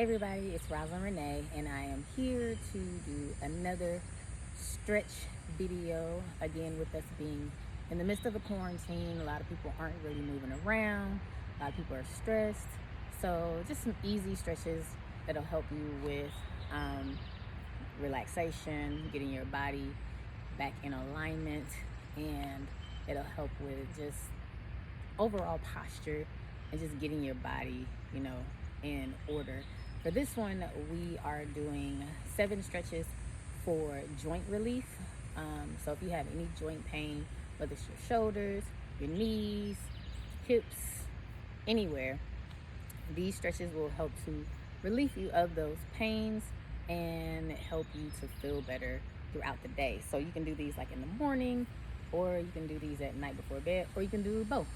Everybody, it's Rosalind Renee, and I am here to do another stretch video. Again, with us being in the midst of a quarantine, a lot of people aren't really moving around, a lot of people are stressed. So, just some easy stretches that'll help you with relaxation, getting your body back in alignment, and it'll help with just overall posture and just getting your body, in order. For this one, we are doing 7 stretches for joint relief. So if you have any joint pain, whether it's your shoulders, your knees, hips, anywhere, these stretches will help to relieve you of those pains and help you to feel better throughout the day. So you can do these like in the morning, or you can do these at night before bed, or you can do both.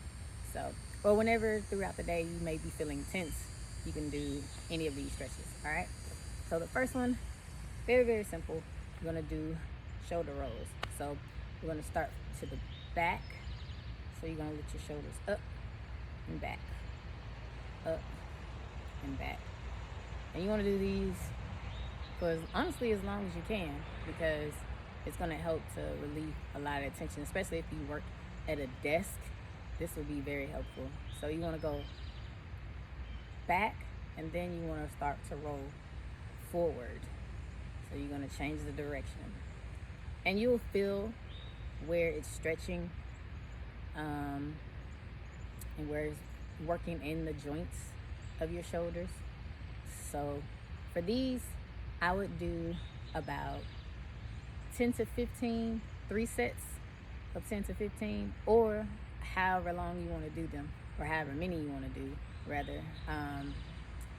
So, or whenever throughout the day you may be feeling tense, you can do any of these stretches. All right. So the first one, very, very simple. You're going to do shoulder rolls. So we're going to start to the back. So you're going to lift your shoulders up and back, up and back. And you want to do these for honestly as long as you can, because it's going to help to relieve a lot of tension, especially if you work at a desk. This will be very helpful. So you want to go back, and then you want to start to roll forward. So you're going to change the direction, and you'll feel where it's stretching and where it's working in the joints of your shoulders. So for these, I would do about 10 to 15, 3 sets of 10 to 15, or however long you want to do them, or however many you want to do, rather.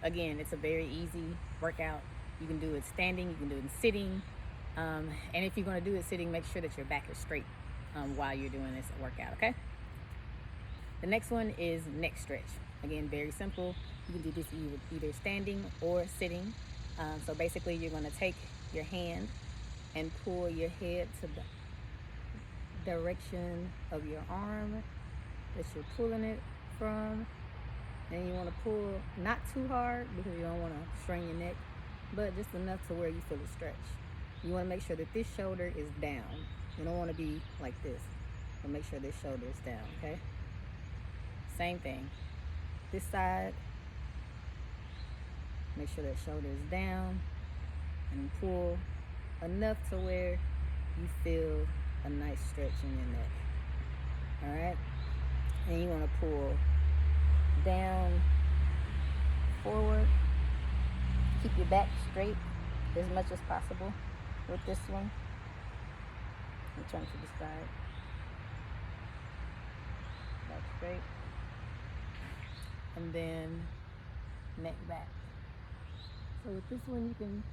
Again, it's a very easy workout. You can do it standing, you can do it sitting, and if you're going to do it sitting, make sure that your back is straight while you're doing this workout, okay? The next one is neck stretch. Again, very simple. You can do this either standing or sitting. So basically, you're going to take your hand and pull your head to the direction of your arm that you're pulling it from. And you want to pull not too hard, because you don't want to strain your neck, but just enough to where you feel a stretch. You want to make sure that this shoulder is down. You don't want to be like this, but make sure this shoulder is down, okay? Same thing. This side, make sure that shoulder is down, and pull enough to where you feel a nice stretch in your neck. All right? And you want to pull down, forward. Keep your back straight as much as possible with this one. And turn to the side. Back straight. And then neck back. So with this one, you can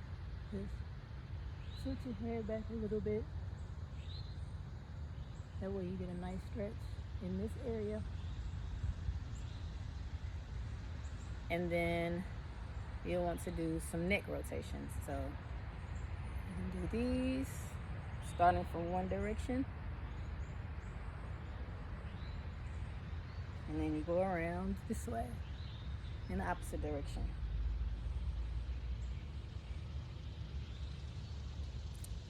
just tilt your head back a little bit. That way you get a nice stretch in this area. And then you'll want to do some neck rotations. So you can do these, starting from one direction. And then you go around this way in the opposite direction.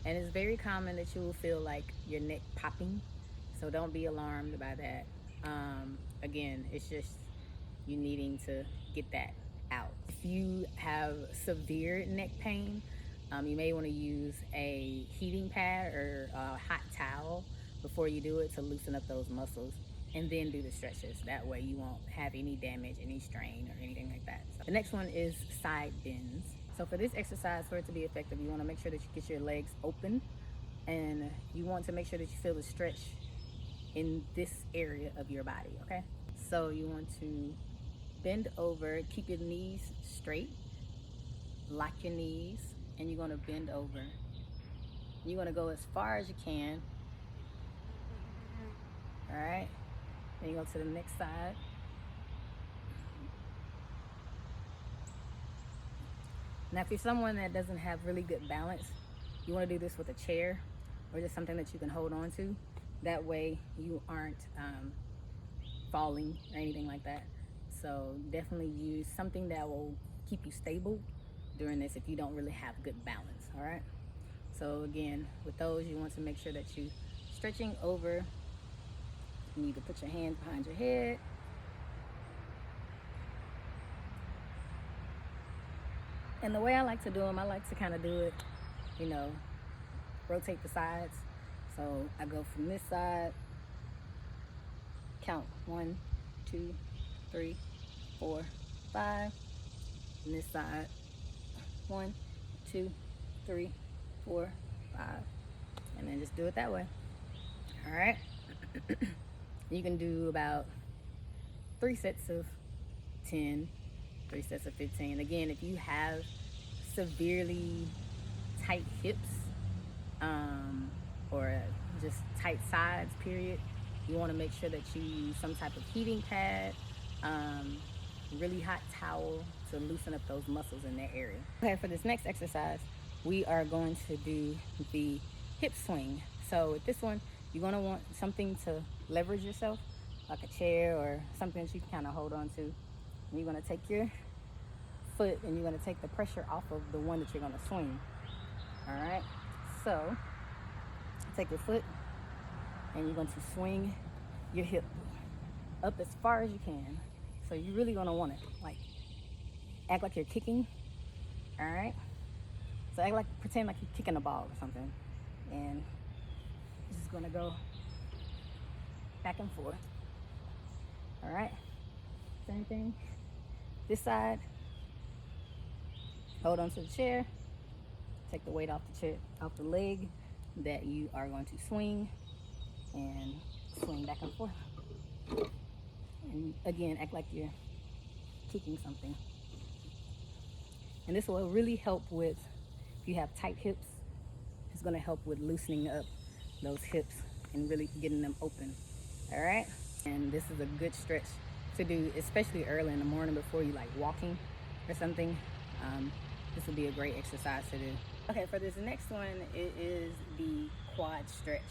And it's very common that you will feel like your neck popping. So don't be alarmed by that. Again, it's just you needing to get that out. If you have severe neck pain, you may want to use a heating pad or a hot towel before you do it to loosen up those muscles, and then do the stretches. That way you won't have any damage, any strain, or anything like that. So the next one is side bends. So for this exercise, for it to be effective, you want to make sure that you get your legs open, and you want to make sure that you feel the stretch in this area of your body, okay? So you want to bend over, keep your knees straight, lock your knees, and you're going to bend over. You're going to go as far as you can. All right? Then you go to the next side. Now, if you're someone that doesn't have really good balance, you want to do this with a chair or just something that you can hold on to. That way you aren't falling or anything like that. So definitely use something that will keep you stable during this if you don't really have good balance. All right. So again, with those, you want to make sure that you stretching over. You need to put your hands behind your head. And the way I like to do them, I like to kind of do it, you know, rotate the sides. So I go from this side, count 1, 2, 3, 4, 5. And this side, 1, 2, 3, 4, 5. And then just do it that way. All right. You can do about 3 sets of 10, 3 sets of 15. Again, if you have severely tight hips, or just tight sides, period, you want to make sure that you use some type of heating pad, really hot towel to loosen up those muscles in that area. Okay, for this next exercise, we are going to do the hip swing. So with this one, you're going to want something to leverage yourself, like a chair or something that you can kind of hold on to. And you're going to take your foot and you're going to take the pressure off of the one that you're going to swing. All right, so take your foot and you're going to swing your hip up as far as you can. So you're really going to want to like act like you're kicking. All right, so pretend like you're kicking a ball or something, and this is going to go back and forth. All right, same thing this side. Hold on to the chair, take the weight off the chair, off the leg that you are going to swing, and swing back and forth. And again, act like you're kicking something. And this will really help with, if you have tight hips, it's going to help with loosening up those hips and really getting them open. All right, and this is a good stretch to do, especially early in the morning before you like walking or something. This will be a great exercise to do. Okay, for this next one, it is the quad stretch.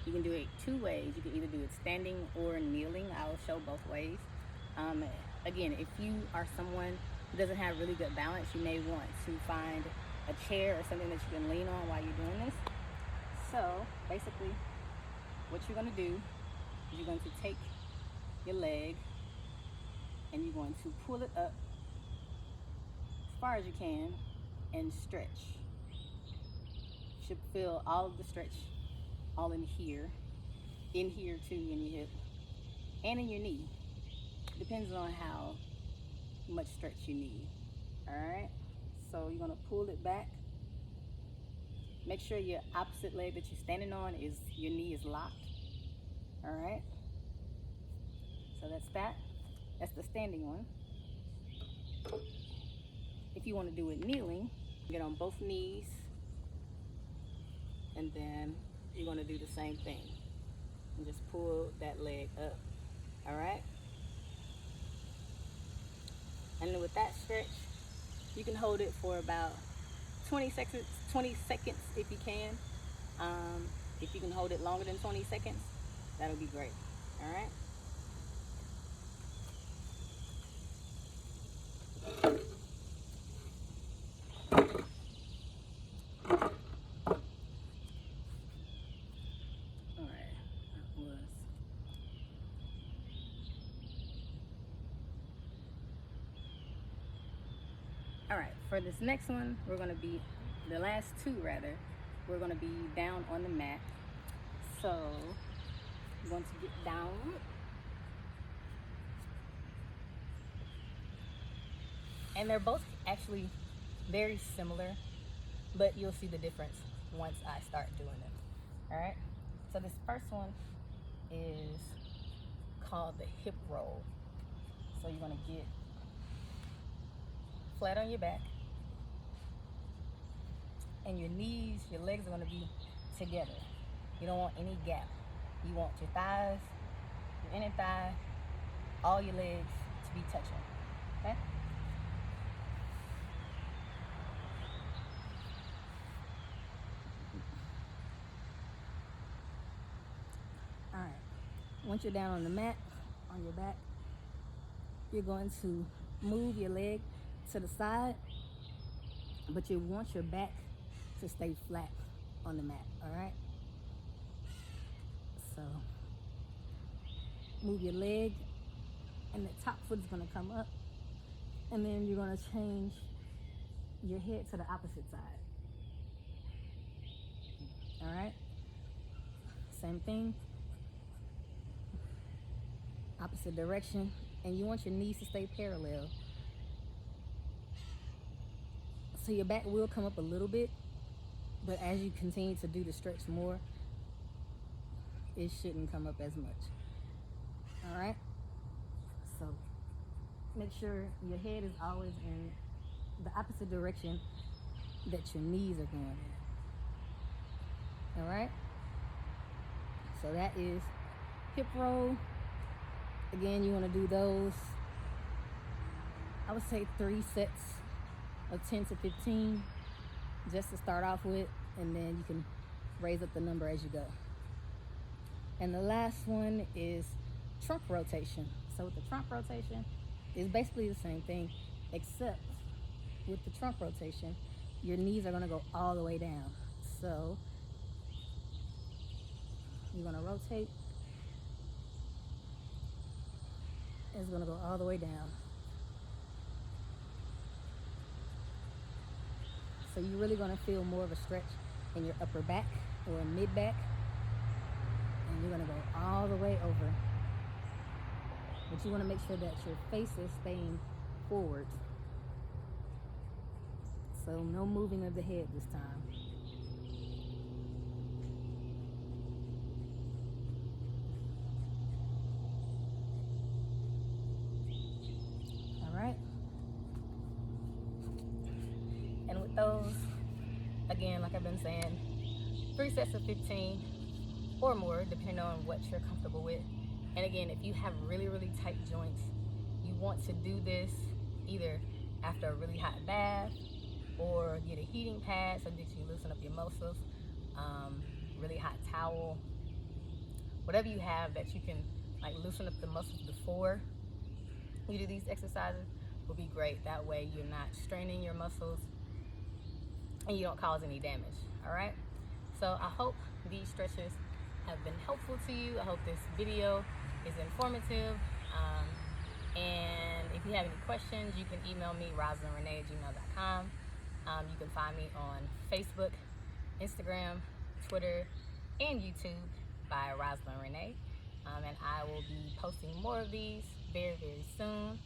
You can do it 2 ways. You can either do it standing or kneeling. I'll show both ways. Again, if you are someone who doesn't have really good balance, you may want to find a chair or something that you can lean on while you're doing this. So basically, what you're going to do is you're going to take your leg and you're going to pull it up as far as you can and stretch. You should feel all of the stretch all in here too, in your hip and in your knee. Depends on how much stretch you need. All right, so you're gonna pull it back. Make sure your opposite leg that you're standing on is, your knee is locked. All right, so that's the standing one. If you want to do it kneeling, get on both knees, and then you're going to do the same thing and just pull that leg up. All right, and then with that stretch, you can hold it for about 20 seconds if you can. If you can hold it longer than 20 seconds, that'll be great. All right. All right, for this next one, we're going to be, the last 2 rather, we're going to be down on the mat. So I'm going to get down. And they're both actually very similar, but you'll see the difference once I start doing them. All right, so this first one is called the hip roll. So you're going to get flat on your back, and your knees, your legs are going to be together. You don't want any gap. You want your thighs, your inner thigh, all your legs to be touching. Okay? All right. Once you're down on the mat, on your back, you're going to move your leg to the side, but you want your back to stay flat on the mat, all right? So move your leg, and the top foot is gonna come up, and then you're gonna change your head to the opposite side, all right? Same thing, opposite direction, and you want your knees to stay parallel. So your back will come up a little bit, but as you continue to do the stretch more, it shouldn't come up as much. All right? So make sure your head is always in the opposite direction that your knees are going in. All right? So that is hip roll. Again, you want to do those, I would say 3 sets of 10 to 15 just to start off with, and then you can raise up the number as you go. And the last one is trunk rotation. So with the trunk rotation, it's basically the same thing, except with the trunk rotation, your knees are going to go all the way down. So you're going to rotate. It's going to go all the way down. So you're really going to feel more of a stretch in your upper back or mid back. And you're going to go all the way over. But you want to make sure that your face is staying forward. So no moving of the head this time. All right. And with those, again, like I've been saying, 3 sets of 15 or more, depending on what you're comfortable with. And again, if you have really, really tight joints, you want to do this either after a really hot bath or get a heating pad so that you loosen up your muscles, really hot towel, whatever you have that you can like loosen up the muscles before you do these exercises will be great. That way you're not straining your muscles and you don't cause any damage. All right, so I hope these stretches have been helpful to you. I hope this video is informative, and if you have any questions, you can email me rosalindrenee@gmail.com. You can find me on Facebook, Instagram, Twitter, and YouTube by Rosalind Renee, and I will be posting more of these very, very soon.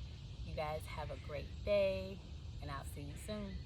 You guys have a great day, and I'll see you soon.